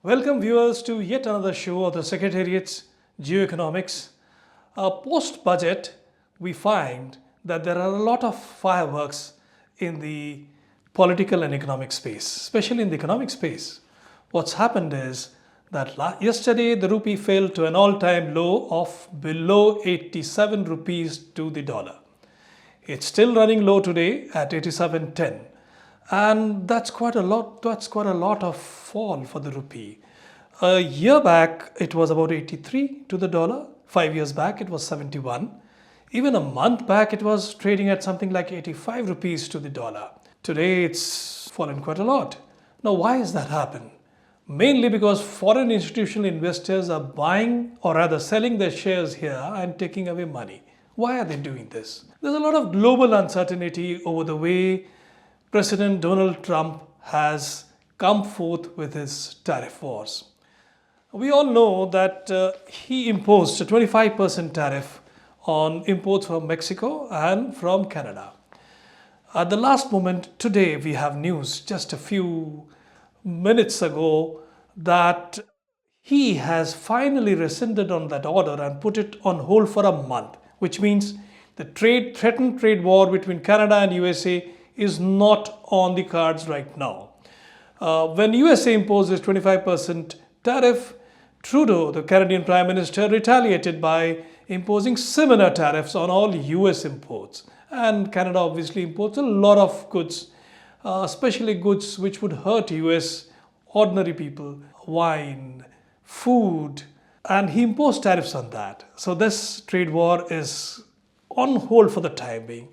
Welcome viewers to yet another show of the Secretariat's Geoeconomics. Post-budget, we find that there are a lot of fireworks in the political and economic space, especially in the economic space. What's happened is that yesterday the rupee fell to an all-time low of below 87 rupees to the dollar. It's still running low today at 87.10. And that's quite a lot of fall for the rupee. A year back it was about 83 to the dollar. 5 years back it was 71. Even a month back it was trading at something like 85 rupees to the dollar. Today it's fallen quite a lot. Now why has that happened? Mainly because foreign institutional investors are buying or rather selling their shares here and taking away money. Why are they doing this? There's a lot of global uncertainty over the way President Donald Trump has come forth with his tariff wars. We all know that he imposed a 25% tariff on imports from Mexico and from Canada. At the last moment, today we have news just a few minutes ago that he has finally rescinded on that order and put it on hold for a month, which means the threatened trade war between Canada and USA is not on the cards right now. When USA imposed this 25% tariff, Trudeau, the Canadian Prime Minister, retaliated by imposing similar tariffs on all US imports. And Canada obviously imports a lot of goods, especially goods which would hurt US ordinary people, wine, food, and he imposed tariffs on that. So this trade war is on hold for the time being.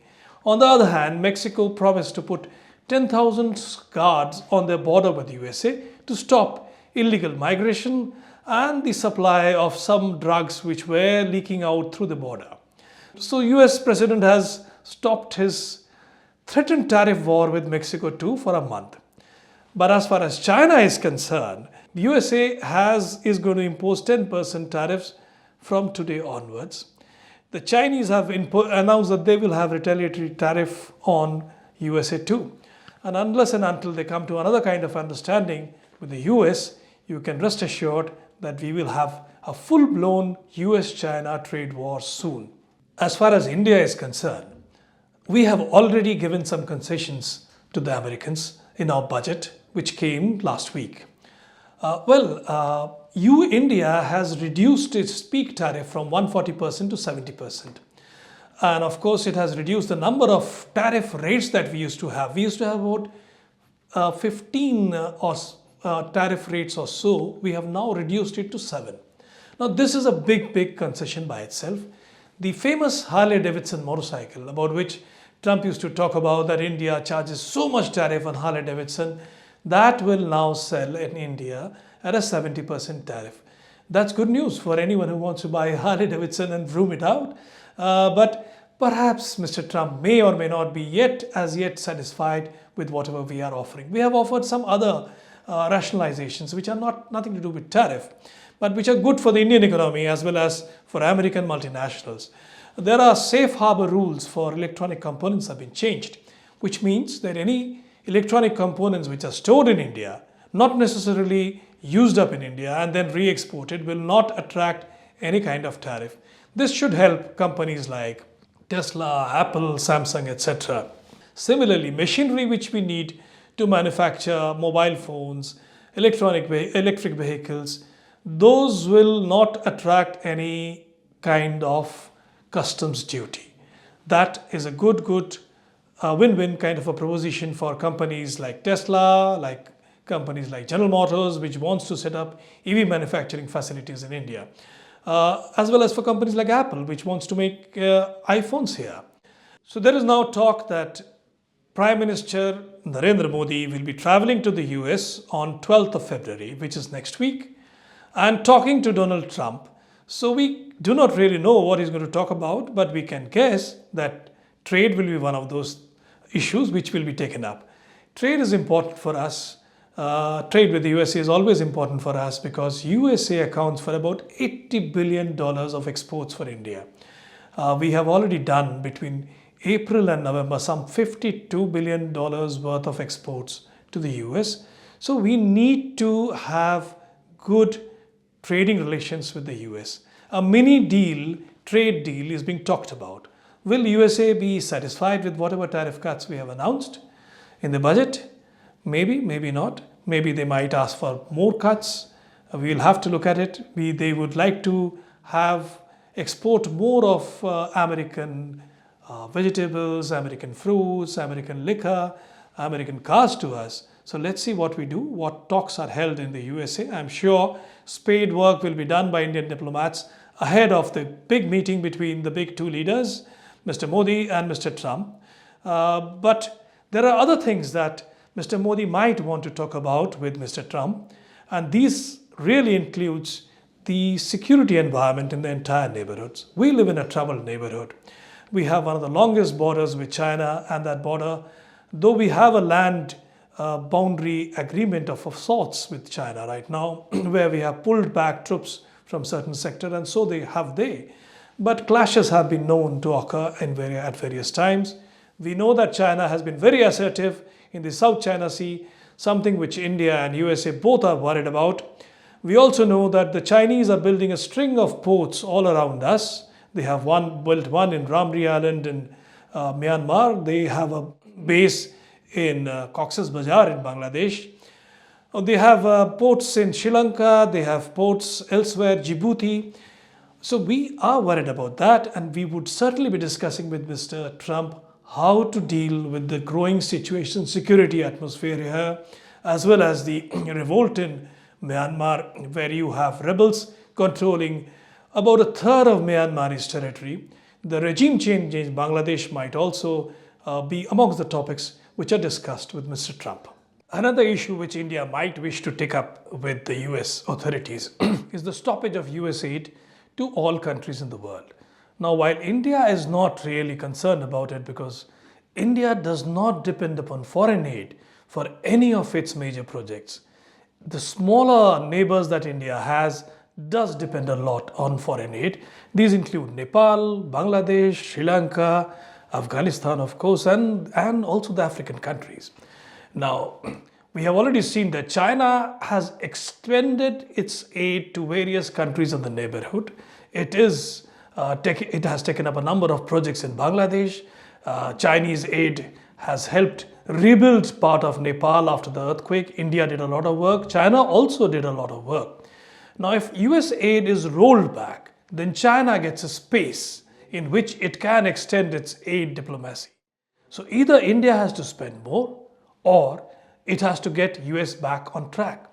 On the other hand, Mexico promised to put 10,000 guards on their border with the USA to stop illegal migration and the supply of some drugs which were leaking out through the border. So US President has stopped his threatened tariff war with Mexico too for a month. But as far as China is concerned, the USA is going to impose 10% tariffs from today onwards. The Chinese have announced that they will have retaliatory tariff on USA too. And unless and until they come to another kind of understanding with the US, you can rest assured that we will have a full-blown US-China trade war soon. As far as India is concerned, we have already given some concessions to the Americans in our budget, which came last week. India has reduced its peak tariff from 140% to 70%. And of course, it has reduced the number of tariff rates that we used to have. We used to have about 15 tariff rates or so. We have now reduced it to 7. Now, this is a big concession by itself. The famous Harley-Davidson motorcycle, about which Trump used to talk about that India charges so much tariff on Harley-Davidson, that will now sell in India at a 70% tariff. That's good news for anyone who wants to buy a Harley-Davidson and vroom it out. But perhaps Mr. Trump may or may not be as yet satisfied with whatever we are offering. We have offered some other rationalizations which are nothing to do with tariff, but which are good for the Indian economy as well as for American multinationals. There are safe harbor rules for electronic components have been changed, which means that any electronic components which are stored in India, not necessarily used up in India and then re-exported, will not attract any kind of tariff. This should help companies like Tesla, Apple, Samsung, etc. Similarly, machinery which we need to manufacture mobile phones, electric vehicles, those will not attract any kind of customs duty. That is a good win-win kind of a proposition for companies like Tesla, like companies like General Motors, which wants to set up EV manufacturing facilities in India, as well as for companies like Apple, which wants to make iPhones here. So there is now talk that Prime Minister Narendra Modi will be traveling to the US on 12th of February, which is next week, and talking to Donald Trump. So we do not really know what he's going to talk about, but we can guess that trade will be one of those issues which will be taken up. Trade is important for us. Trade with the USA is always important for us because USA accounts for about $80 billion of exports for India. We have already done between April and November some $52 billion worth of exports to the US. So we need to have good trading relations with the US. A mini deal, trade deal is being talked about. Will USA be satisfied with whatever tariff cuts we have announced in the budget? Maybe, maybe not. Maybe they might ask for more cuts. We'll have to look at it. They would like to export more of American vegetables, American fruits, American liquor, American cars to us. So let's see what we do, what talks are held in the USA. I'm sure spade work will be done by Indian diplomats ahead of the big meeting between the big two leaders, Mr. Modi and Mr. Trump. But there are other things that Mr. Modi might want to talk about with Mr. Trump, and these really includes the security environment in the entire neighborhoods. We live in a troubled neighborhood. We have one of the longest borders with China, and that border, though we have a land boundary agreement of sorts with China right now, where we have pulled back troops from certain sector, and so they. But clashes have been known to occur at various times. We know that China has been very assertive in the South China Sea, something which India and USA both are worried about. We also know that the Chinese are building a string of ports all around us. They have built one in Ramri Island in Myanmar. They have a base in Cox's Bazar in Bangladesh. They have ports in Sri Lanka. They have ports elsewhere, Djibouti. So we are worried about that, and we would certainly be discussing with Mr. Trump how to deal with the growing situation, security atmosphere here, as well as the revolt in Myanmar, where you have rebels controlling about a third of Myanmar's territory. The regime change in Bangladesh might also be amongst the topics which are discussed with Mr. Trump. Another issue which India might wish to take up with the US authorities is the stoppage of US aid to all countries in the world. Now, while India is not really concerned about it, because India does not depend upon foreign aid for any of its major projects, the smaller neighbors that India has does depend a lot on foreign aid. These include Nepal, Bangladesh, Sri Lanka, Afghanistan, of course, and also the African countries. Now, we have already seen that China has extended its aid to various countries in the neighborhood. It has taken up a number of projects in Bangladesh. Chinese aid has helped rebuild part of Nepal after the earthquake. India did a lot of work. China also did a lot of work. Now, if US aid is rolled back, then China gets a space in which it can extend its aid diplomacy. So either India has to spend more, or it has to get US back on track.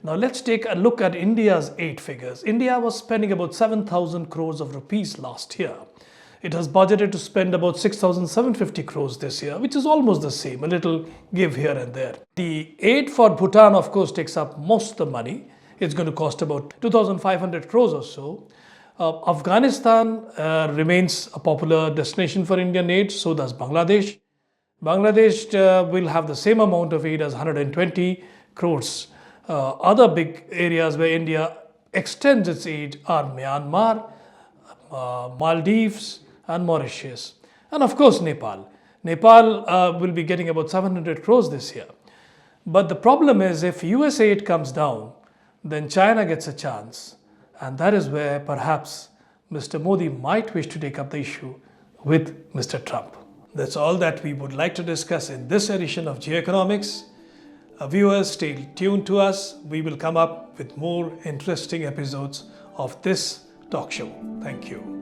Now let's take a look at India's aid figures. India was spending about 7,000 crores of rupees last year. It has budgeted to spend about 6,750 crores this year, which is almost the same, a little give here and there. The aid for Bhutan, of course, takes up most of the money. It's going to cost about 2,500 crores or so. Afghanistan remains a popular destination for Indian aid, so does Bangladesh. Bangladesh will have the same amount of aid as 120 crores. Other big areas where India extends its aid are Myanmar, Maldives, and Mauritius. And of course, Nepal. Nepal will be getting about 700 crores this year. But the problem is, if US aid comes down, then China gets a chance. And that is where perhaps Mr. Modi might wish to take up the issue with Mr. Trump. That's all that we would like to discuss in this edition of Geoeconomics. Viewers, stay tuned to us. We will come up with more interesting episodes of this talk show. Thank you.